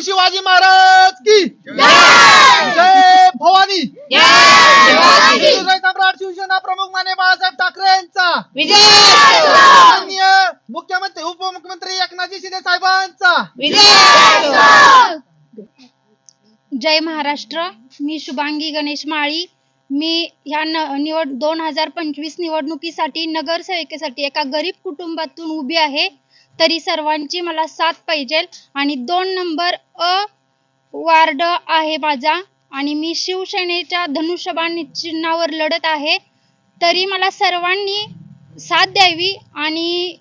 शिवाजी महाराज की जय भवानी सम्राट शिवसेना प्रमुख माननीय बाळासाहेब ठाकरे यांचा माननीय मुख्यमंत्री उपमुख्यमंत्री एकनाथजी शिंदे साहेबांचा जय महाराष्ट्र। मी शुभांगी गणेश माळी। मी ह्या 2025 निवडणुकीसाठी नगरसेवकेसाठी एका गरीब कुटुंबातून उभी आहे। तरी सर्वांची मला साथ पाहिजे आणि 2 नंबर अ वार्ड आहे माझा आणि मी शिवसेनेच्या धनुष्यबाण चिन्हावर लढत आहे। तरी मला सर्वांनी साथ द्यावी आणि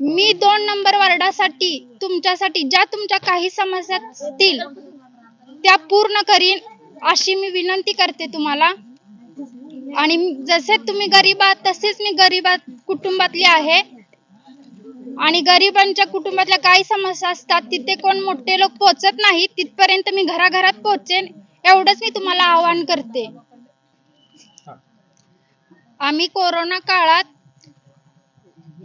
मी 2 नंबर वार्डासाठी तुमच्यासाठी ज्या तुमच्या काही समस्या असतील त्या पूर्ण करीन अशी मी विनंती करते तुम्हाला। आणि जसे तुम्ही गरीब आहात तसेच मी गरीब कुटुंबातली आहे आणि गरिबांच्या कुटुंबातल्या काही समस्या असतात तिथे कोण मोठे लोक पोहोचत नाही तिथपर्यंत मी घराघरात पोहोचेन एवढंच मी तुम्हाला आवाहन करते। आम्ही कोरोना काळात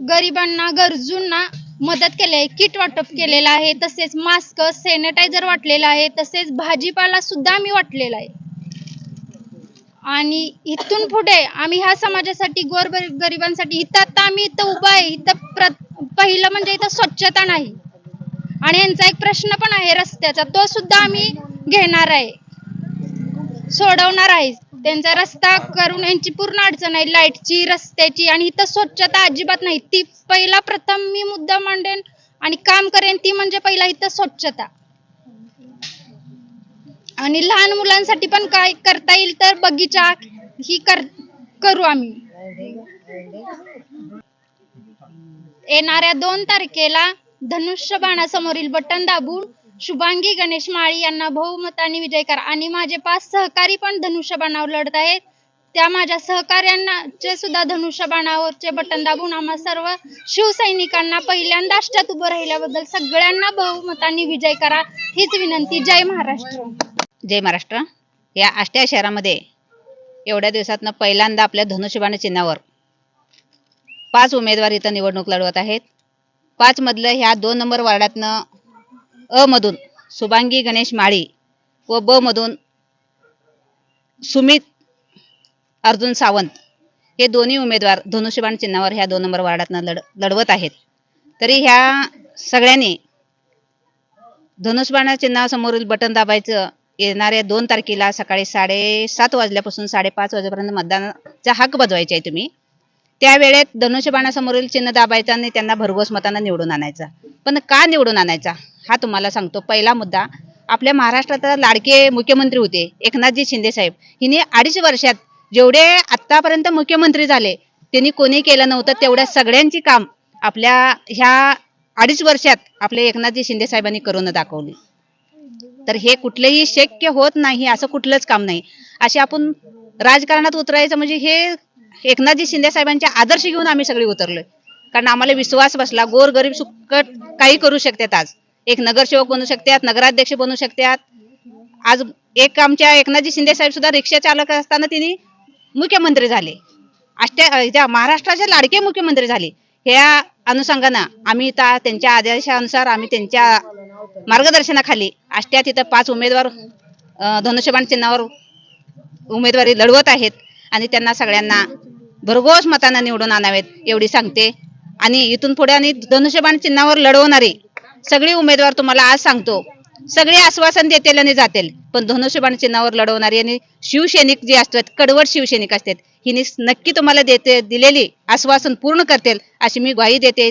गरिबांना गरजूंना मदत केली आहे, किट वाटप केलेलं आहे, तसेच मास्क सॅनिटायझर वाटलेला आहे, तसेच भाजीपाला सुद्धा आम्ही वाटलेला आहे। आणि इथून पुढे आम्ही ह्या समाजासाठी गरिबांसाठी इथं आता आम्ही इथं उभा आहे। इथं पहिलं म्हणजे इथं स्वच्छता नाही आणि यांचा एक प्रश्न पण आहे रस्त्याचा, तो सुद्धा आम्ही घेणार आहे, सोडवणार आहे। त्यांचा रस्ता करून यांची पूर्ण अडचण आहे, लाईटची रस्त्याची आणि इथं स्वच्छता अजिबात नाही। ती पहिला प्रथम मी मुद्दा मांडेन आणि काम करेन ती म्हणजे पहिला इथं स्वच्छता आणि लहान मुलांसाठी पण काय करता येईल तर बगीचा ही करू आम्ही। येणाऱ्या 2 तारखेला धनुष्यबाणासमोरील बटन दाबून शुभांगी गणेश माळी यांना बहुमताने विजय करा। आणि माझे 5 सहकारी पण धनुष्यबाणावर लढत आहेत, त्या माझ्या सहकार्यांना सुद्धा धनुष्यबाणावरचे बटन दाबून आम्हा सर्व शिवसैनिकांना पहिल्यांदा अष्टात उभं राहिल्याबद्दल सगळ्यांना बहुमताने विजय करा हीच विनंती। जय महाराष्ट्र। जय महाराष्ट्र। या आष्ट्या शहरामध्ये एवढ्या दिवसातनं पहिल्यांदा आपल्या धनुष्यबाण चिन्हावर 5 उमेदवार इथं निवडणूक लढवत आहेत। 5 मधलं ह्या 2 नंबर वार्डातनं अ मधून शुभांगी गणेश माळी व ब मधून सुमित अर्जुन सावंत हे दोन्ही उमेदवार धनुष्यबाण चिन्हावर ह्या 2 नंबर वार्डातनं लढवत आहेत। तरी ह्या सगळ्यांनी धनुष्यबाण चिन्हासमोरील बटन दाबायचं। येणाऱ्या 2 तारखेला सकाळी 7:30 वाजल्यापासून 5:30 वाजेपर्यंत मतदानाचा हक्क बजवायचा आहे तुम्ही। त्या वेळेत धनुष्यबाणासमोरील चिन्ह दाबायचं आणि त्यांना भरघोस मतांना निवडून आणायचा। पण का निवडून आणायचा हा तुम्हाला सांगतो। पहिला मुद्दा, आपल्या महाराष्ट्रात लाडके मुख्यमंत्री होते एकनाथजी शिंदे साहेब। हिने 2.5 वर्षात जेवढे आतापर्यंत मुख्यमंत्री झाले त्यांनी कोणी केलं नव्हतं, तेवढ्या सगळ्यांची काम आपल्या ह्या 2.5 वर्षात आपले एकनाथजी शिंदे साहेबांनी करून दाखवली। तर हे कुठलेही शक्य होत नाही असं कुठलंच काम नाही। असे आपण राजकारणात उतरायचं म्हणजे हे एकनाथजी शिंदे साहेबांचे आदर्श घेऊन आम्ही सगळे उतरलोय। कारण आम्हाला विश्वास बसला गोरगरीब सुकट काही करू शकतात। आज एक नगरसेवक बनू शकतात, नगराध्यक्ष बनू शकतात। आज एक आमच्या एकनाथजी शिंदे साहेब सुद्धा रिक्षा चालक असताना त्यांनी मुख्यमंत्री झाले, अष्ट महाराष्ट्राचे लाडके मुख्यमंत्री झाले। ह्या अनुषंगाने आम्ही त्यांच्या आदेशानुसार आम्ही त्यांच्या मार्गदर्शनाखाली आष्ट्यात इथं 5 उमेदवार धनुष्यबाण चिन्हावर उमेदवारी लढवत आहेत आणि त्यांना सगळ्यांना भरघोस मतांना निवडून आणावेत एवढी सांगते। आणि इथून पुढे आणि धनुष्यबाण चिन्हावर लढवणारे सगळे उमेदवार तुम्हाला आज सांगतो सगळे आश्वासन देतील आणि जातील, पण धनुष्यबाण चिन्हावर लढवणारे आणि शिवसैनिक जे असतात कडवट शिवसैनिक असतात हिने नक्की तुम्हाला दिलेली आश्वासन पूर्ण करतील अशी मी ग्वाही देते।